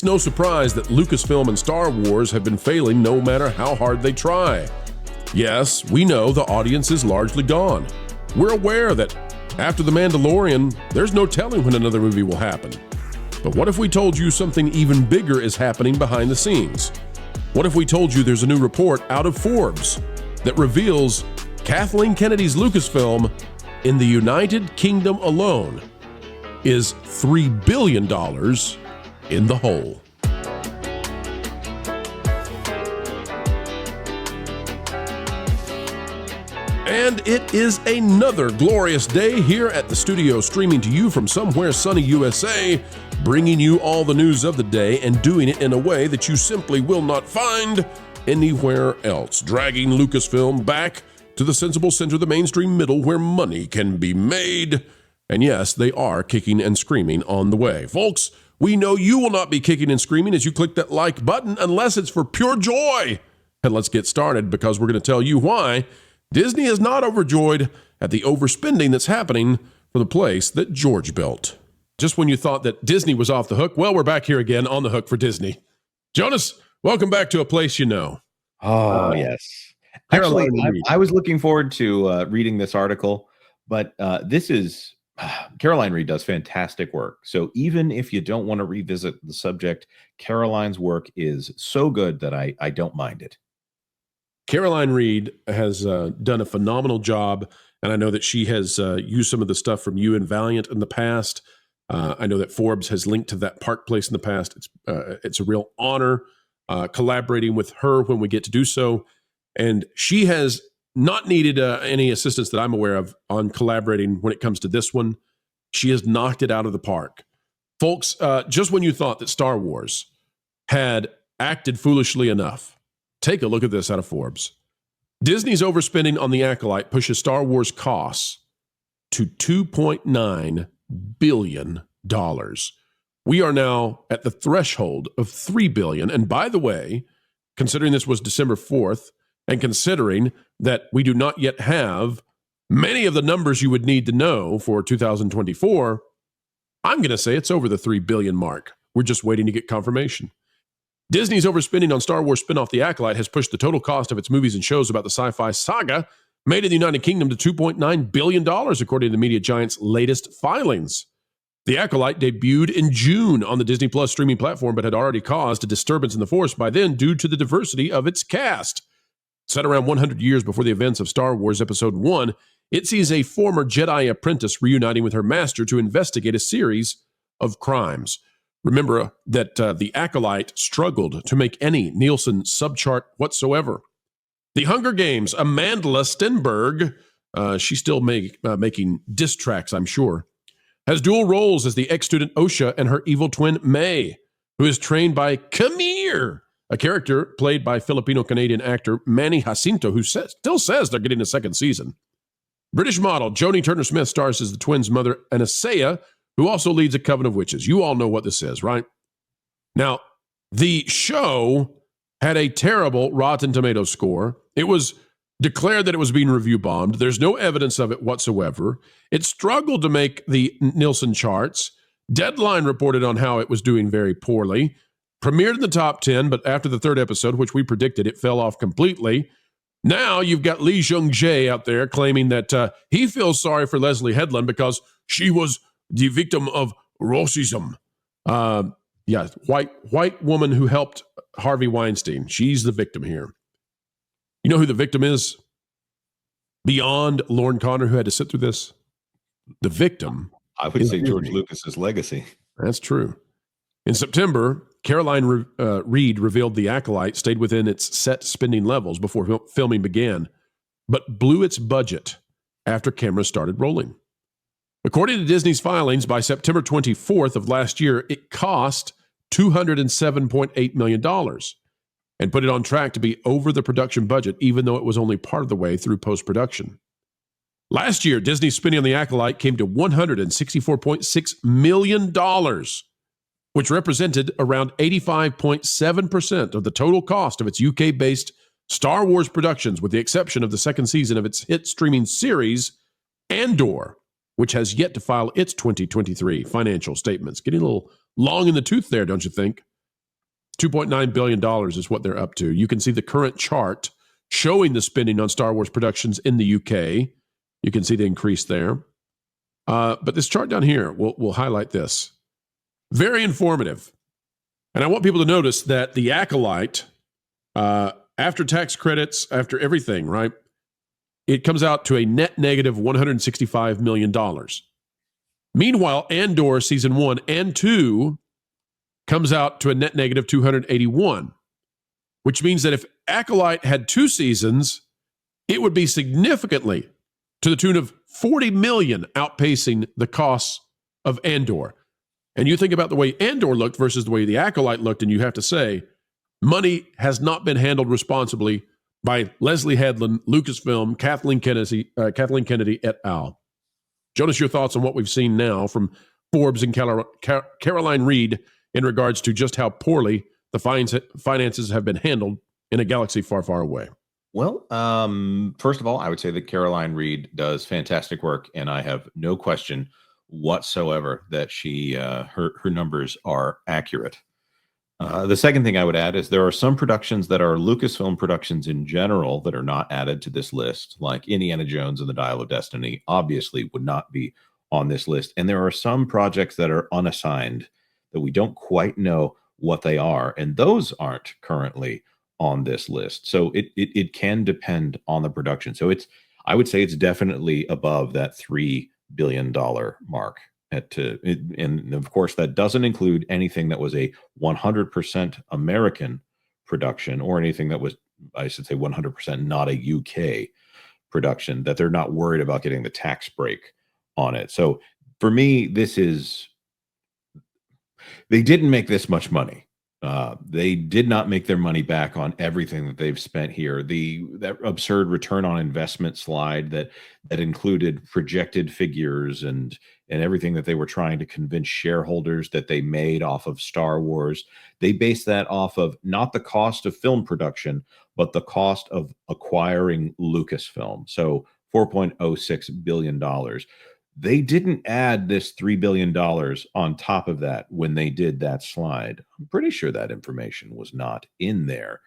It's no surprise that Lucasfilm and Star Wars have been failing no matter how hard they try. Yes, we know the audience is largely gone. We're aware that after The Mandalorian, there's no telling when another movie will happen. But what if we told you something even bigger is happening behind the scenes? What if we told you there's a new report out of Forbes that reveals Kathleen Kennedy's Lucasfilm in the United Kingdom alone is $3 billion in the hole? And it is another glorious day here at the studio, streaming to you from somewhere sunny USA, bringing you all the news of the day and doing it in a way that you simply will not find anywhere else, dragging Lucasfilm back to the sensible center, the mainstream middle, where money can be made. And yes, they are kicking and screaming on the way. Folks, we know you will not be kicking and screaming as you click that like button unless it's for pure joy. And let's get started, because we're going to tell you why Disney is not overjoyed at the overspending that's happening for the place that George built. Just when you thought that Disney was off the hook, well, we're back here again on the hook for Disney. Jonas, welcome back to a place you know. Oh, yes. Actually, I was looking forward to reading this article, but this is Caroline Reed does fantastic work. So even if you don't want to revisit the subject, Caroline's work is so good that I don't mind it. Caroline Reed has done a phenomenal job, and I know that she has used some of the stuff from you and Valiant in the past. I know that Forbes has linked to that Park Place in the past. It's a real honor collaborating with her when we get to do so, and she has not needed any assistance that I'm aware of on collaborating when it comes to this one. She has knocked it out of the park. Folks, just when you thought that Star Wars had acted foolishly enough, take a look at this out of Forbes. Disney's overspending on the Acolyte pushes Star Wars costs to $2.9 billion. We are now at the threshold of $3 billion. And by the way, considering this was December 4th, and considering that we do not yet have many of the numbers you would need to know for 2024, I'm going to say it's over the $3 billion mark. We're just waiting to get confirmation. Disney's overspending on Star Wars spinoff The Acolyte has pushed the total cost of its movies and shows about the sci-fi saga made in the United Kingdom to $2.9 billion, according to the media giant's latest filings. The Acolyte debuted in June on the Disney Plus streaming platform, but had already caused a disturbance in the force by then due to the diversity of its cast. Set around 100 years before the events of Star Wars Episode 1, it sees a former Jedi apprentice reuniting with her master to investigate a series of crimes. Remember that the Acolyte struggled to make any Nielsen subchart whatsoever. The Hunger Games, Amandla Stenberg, she's still making diss tracks, I'm sure, has dual roles as the ex-student Osha and her evil twin May, who is trained by Camille, a character played by Filipino-Canadian actor Manny Jacinto, who still says they're getting a second season. British model Joni Turner-Smith stars as the twins' mother, Anastasia, who also leads a coven of witches. You all know what this is, right? Now, the show had a terrible Rotten Tomatoes score. It was declared that it was being review bombed. There's no evidence of it whatsoever. It struggled to make the Nielsen charts. Deadline reported on how it was doing very poorly. Premiered in the top 10, but after the third episode, which we predicted, it fell off completely. Now you've got Lee Jung-jae out there claiming that he feels sorry for Leslie Headland because she was the victim of racism. White woman who helped Harvey Weinstein. She's the victim here. You know who the victim is? Beyond Lorne Connor, who had to sit through this? The victim. I would say George Lucas's legacy. That's true. In September, Caroline Reed revealed The Acolyte stayed within its set spending levels before filming began, but blew its budget after cameras started rolling. According to Disney's filings, by September 24th of last year, it cost $207.8 million and put it on track to be over the production budget, even though it was only part of the way through post-production. Last year, Disney's spending on The Acolyte came to $164.6 million, which represented around 85.7% of the total cost of its UK-based Star Wars productions, with the exception of the second season of its hit streaming series, Andor, which has yet to file its 2023 financial statements. Getting a little long in the tooth there, don't you think? $2.9 billion is what they're up to. You can see the current chart showing the spending on Star Wars productions in the UK. You can see the increase there. But this chart down here, we'll highlight this. Very informative. And I want people to notice that the Acolyte, after tax credits, after everything, right, it comes out to a net negative $165 million. Meanwhile, Andor season 1 and 2 comes out to a net negative 281, which means that if Acolyte had 2 seasons, it would be significantly to the tune of 40 million outpacing the costs of Andor. And you think about the way Andor looked versus the way the Acolyte looked, and you have to say, money has not been handled responsibly by Leslie Headland, Lucasfilm, Kathleen Kennedy et al. Jonas, your thoughts on what we've seen now from Forbes and Caroline Reed in regards to just how poorly the finances have been handled in a galaxy far, far away? Well, first of all, I would say that Caroline Reed does fantastic work, and I have no question whatsoever that she her numbers are accurate. The second thing I would add is there are some productions that are Lucasfilm productions in general that are not added to this list, like Indiana Jones and the Dial of Destiny obviously would not be on this list. And there are some projects that are unassigned that we don't quite know what they are, and those aren't currently on this list. So it can depend on the production. So I would say it's definitely above that $3 billion mark. And of course, that doesn't include anything that was a 100% American production or anything that was, I should say, 100% not a UK production, that they're not worried about getting the tax break on it. So for me, they didn't make this much money. They did not make their money back on everything that they've spent here. That absurd return on investment slide that included projected figures and everything that they were trying to convince shareholders that they made off of Star Wars. They based that off of not the cost of film production, but the cost of acquiring Lucasfilm. So $4.06 billion. They didn't add this $3 billion on top of that when they did that slide. I'm pretty sure that information was not in there,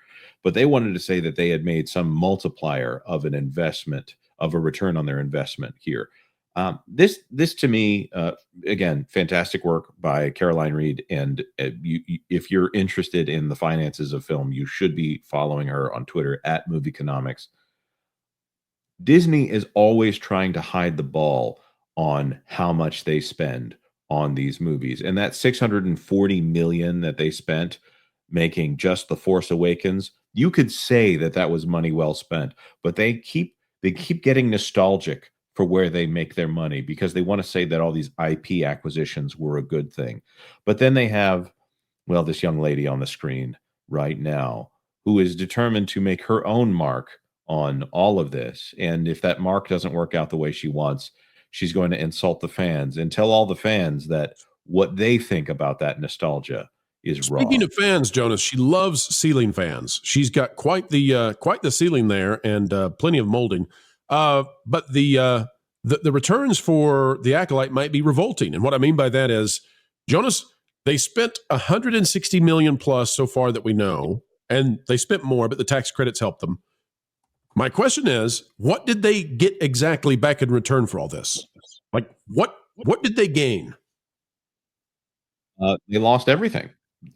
but they wanted to say that they had made some multiplier of an investment, of a return on their investment here. This to me, again, fantastic work by Caroline Reed. And if you're interested in the finances of film, you should be following her on Twitter at Movieconomics. Disney is always trying to hide the ball on how much they spend on these movies. And that $640 million that they spent making just The Force Awakens, you could say that that was money well spent, but they keep getting nostalgic for where they make their money because they want to say that all these IP acquisitions were a good thing. But then they have, well, this young lady on the screen right now who is determined to make her own mark on all of this. And if that mark doesn't work out the way she wants, she's going to insult the fans and tell all the fans that what they think about that nostalgia is wrong. Speaking of fans, Jonas, she loves ceiling fans. She's got quite the ceiling there and plenty of molding. But the returns for the Acolyte might be revolting. And what I mean by that is, Jonas, they spent $160 million plus so far that we know, and they spent more, but the tax credits helped them. My question is, what did they get exactly back in return for all this? Like, what did they gain? They lost everything.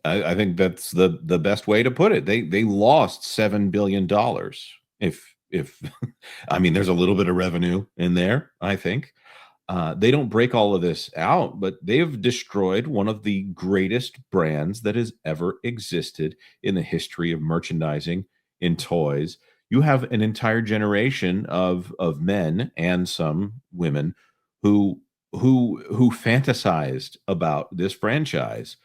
I think that's the best way to put it. They lost $7 billion. If I mean, there's a little bit of revenue in there, I think. They don't break all of this out, but they have destroyed one of the greatest brands that has ever existed in the history of merchandising in toys. You have an entire generation of men and some women who fantasized about this franchise,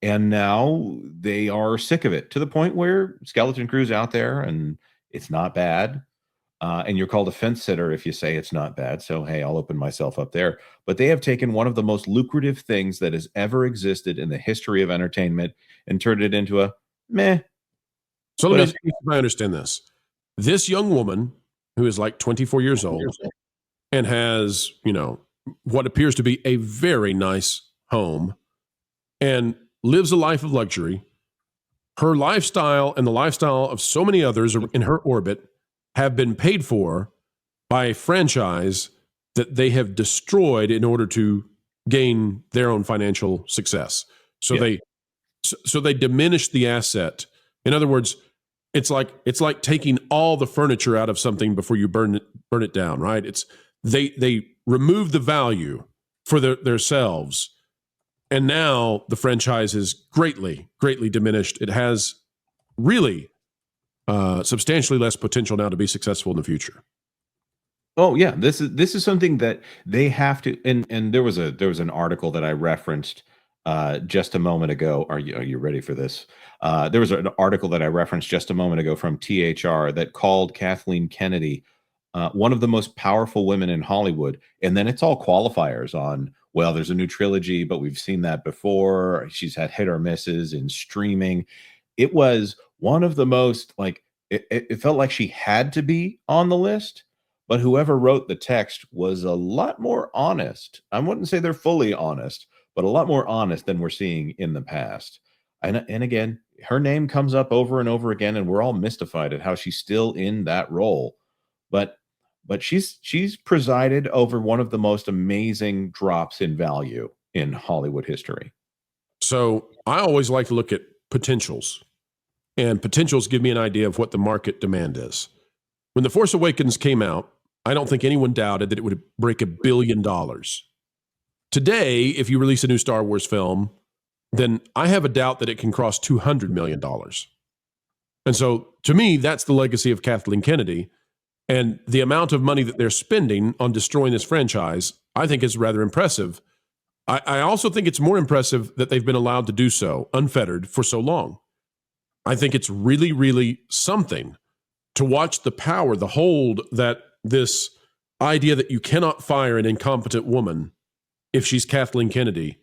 and now they are sick of it to the point where Skeleton Crew's out there and it's not bad. And you're called a fence sitter if you say it's not bad. So, hey, I'll open myself up there. But they have taken one of the most lucrative things that has ever existed in the history of entertainment and turned it into a meh. So let me see if I understand this. This young woman who is like 24 years old and has, what appears to be a very nice home and lives a life of luxury, Her lifestyle and the lifestyle of so many others in her orbit have been paid for by a franchise that they have destroyed in order to gain their own financial success. So they diminish the asset. In other words, it's like taking all the furniture out of something before you burn it down, right? It's they remove the value for themselves, and now the franchise is greatly diminished. It has really substantially less potential now to be successful in the future. Oh yeah, this is something that they have to. And there was an article that I referenced just a moment ago. Are you ready for this? There was an article that I referenced just a moment ago from THR that called Kathleen Kennedy one of the most powerful women in Hollywood. And then it's all qualifiers on, well, there's a new trilogy, but we've seen that before. She's had hit or misses in streaming. It was one of the most, like, it felt like she had to be on the list, but whoever wrote the text was a lot more honest. I wouldn't say they're fully honest, but a lot more honest than we're seeing in the past. And again, her name comes up over and over again, and we're all mystified at how she's still in that role. But she's presided over one of the most amazing drops in value in Hollywood history. So I always like to look at potentials, and potentials give me an idea of what the market demand is. When The Force Awakens came out, I don't think anyone doubted that it would break $1 billion. Today, if you release a new Star Wars film, then I have a doubt that it can cross $200 million. And so to me, that's the legacy of Kathleen Kennedy. And the amount of money that they're spending on destroying this franchise, I think is rather impressive. I also think it's more impressive that they've been allowed to do so unfettered for so long. I think it's really, really something to watch the power, the hold that this idea that you cannot fire an incompetent woman if she's Kathleen Kennedy,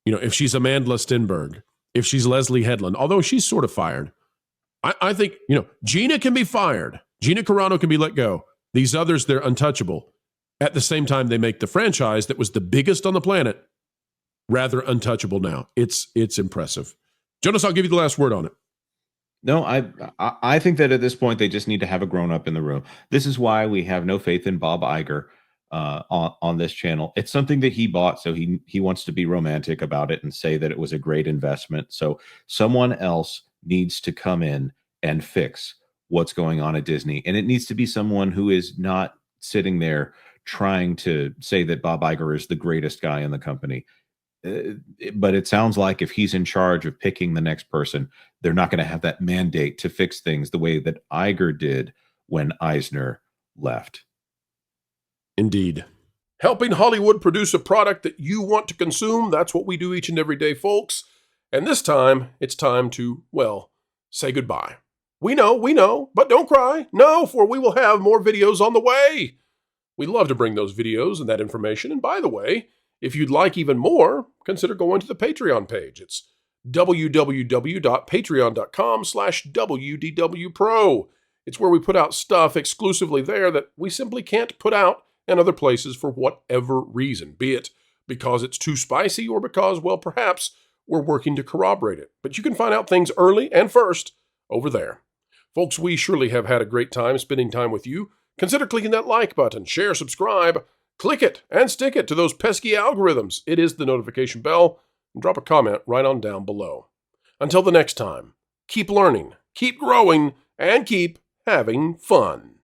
if she's Amanda Stenberg, if she's Leslie Headland, although she's sort of fired. I think, Gina can be fired. Gina Carano can be let go. These others, they're untouchable. At the same time, they make the franchise that was the biggest on the planet rather untouchable now. It's impressive. Jonas, I'll give you the last word on it. No, I think that at this point, they just need to have a grown-up in the room. This is why we have no faith in Bob Iger on this channel. It's something that he bought, so he wants to be romantic about it and say that it was a great investment. So someone else needs to come in and fix what's going on at Disney. And it needs to be someone who is not sitting there trying to say that Bob Iger is the greatest guy in the company. But it sounds like if he's in charge of picking the next person, they're not going to have that mandate to fix things the way that Iger did when Eisner left. Indeed. Helping Hollywood produce a product that you want to consume, that's what we do each and every day, folks. And this time, it's time to, say goodbye. We know, but don't cry. No, for we will have more videos on the way. We love to bring those videos and that information. And by the way, if you'd like even more, consider going to the Patreon page. It's www.patreon.com/WDW Pro. It's where we put out stuff exclusively there that we simply can't put out in other places for whatever reason, be it because it's too spicy or because, perhaps we're working to corroborate it. But you can find out things early and first over there. Folks, we surely have had a great time spending time with you. Consider clicking that like button, share, subscribe, click it, and stick it to those pesky algorithms. It is the notification bell, and drop a comment right on down below. Until the next time, keep learning, keep growing, and keep having fun.